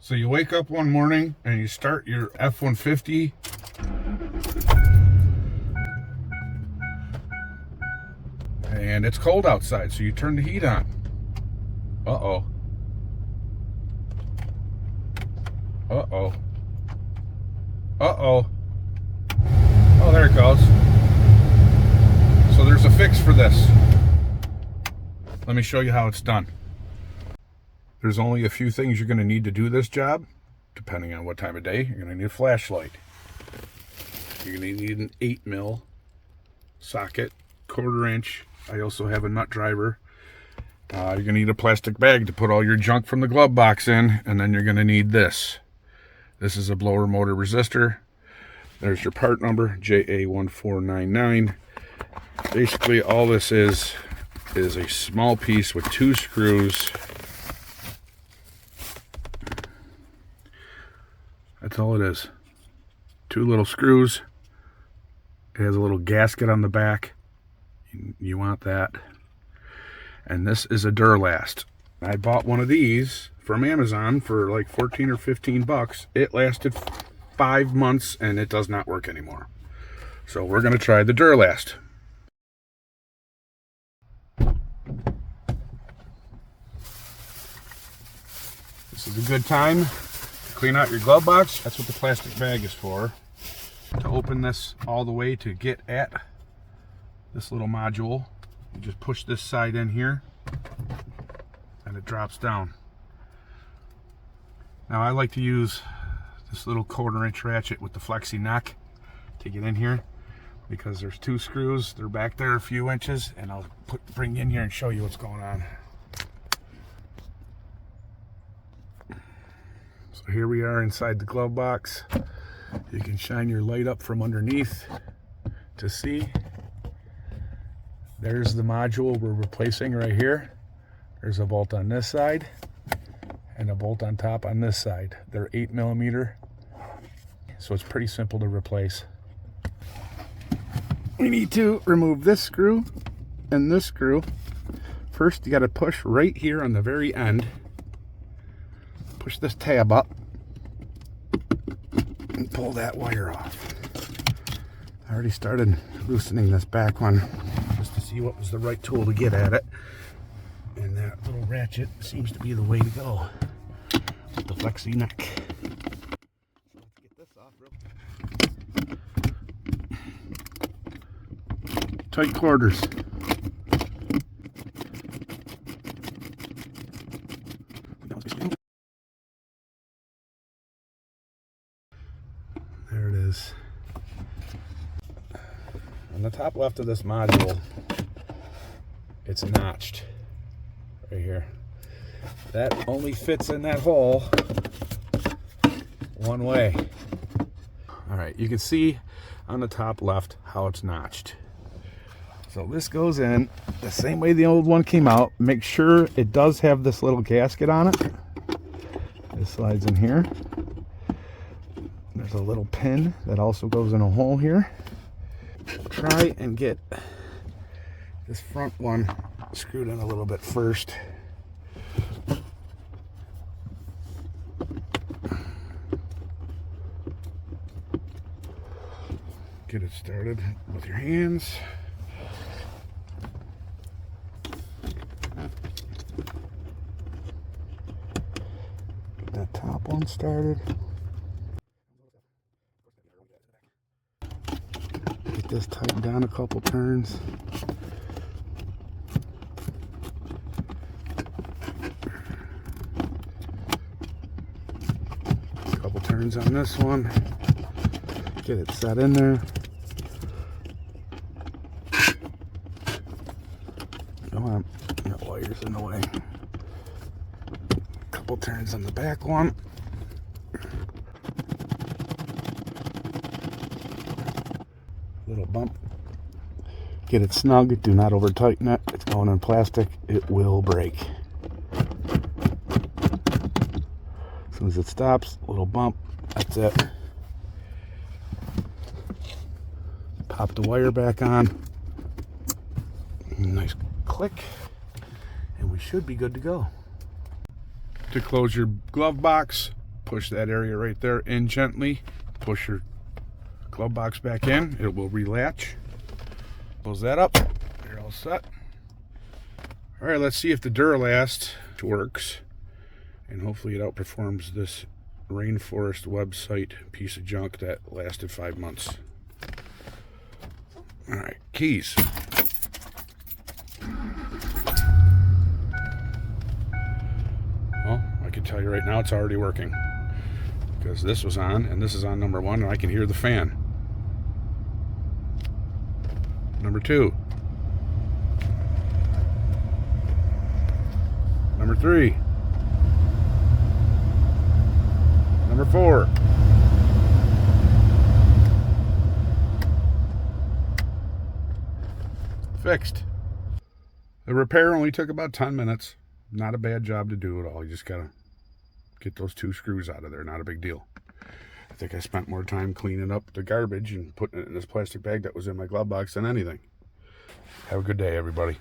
So you wake up one morning and you start your F-150 and it's cold outside, so you turn the heat on. Uh-oh. Uh-oh. Uh-oh. Oh, there it goes. So there's a fix for this. Let me show you how it's done. There's only a few things you're going to need to do this job, depending on what time of day. You're going to need a flashlight. You're going to need an 8mm socket, 1/4 inch. I also have a nut driver. You're going to need a plastic bag to put all your junk from the glove box in, and then you're going to need this. This is a blower motor resistor. There's your part number, JA1499. Basically, all this is a small piece with 2 screws. That's all it is. 2 little screws. It has a little gasket on the back. You want that. And this is a Duralast. I bought one of these from Amazon for like 14 or 15 bucks. It lasted 5 months and it does not work anymore. So we're going to try the Duralast. This is a good time to clean out your glove box. That's what the plastic bag is for. To open this all the way to get at this little module, you just push this side in here and it drops down. Now I like to use this little 1/4 inch ratchet with the flexi neck to get in here, because there's 2 screws. They're back there a few inches, and I'll bring you in here and show you what's going on. So here we are inside the glove box. You can shine your light up from underneath to see. There's the module we're replacing right here. There's a bolt on this side and a bolt on top on this side. They're 8mm, so it's pretty simple to replace. We need to remove this screw and this screw. First, you got to push right here on the very end. Push this tab up and pull that wire off. I already started loosening this back one just to see what was the right tool to get at it. And that little ratchet seems to be the way to go with the flexi neck. Let's get this off real. Tight quarters. There it is. On the top left of this module, it's notched right here. That only fits in that hole one way. All right, you can see on the top left how it's notched. So this goes in the same way the old one came out. Make sure it does have this little gasket on it. This slides in here. There's a little pin that also goes in a hole here. Try and get this front one screwed in a little bit first. Get it started with your hands. Get that top one started. Get this tightened down a couple turns. Couple turns on this one. Get it set in there. Come on, got wires in the way. Couple turns on the back one. Little bump. Get it snug. Do not over tighten it. It's going in plastic. It will break. As soon as it stops, little bump. That's it. Pop the wire back on. Nice click. And we should be good to go. To close your glove box, push that area right there in gently. Push your glove box back in. It will relatch. Close that up. You're all set. All right, let's see if the Duralast works. And hopefully it outperforms this Rainforest website piece of junk that lasted 5 months. All right, keys. Well, I can tell you right now it's already working, because this was on and this is on number 1, and I can hear the fan. Number 2. Number 3. Number 4. Fixed. The repair only took about 10 minutes. Not a bad job to do at all. You just gotta get those 2 screws out of there. Not a big deal. I think I spent more time cleaning up the garbage and putting it in this plastic bag that was in my glove box than anything. Have a good day, everybody.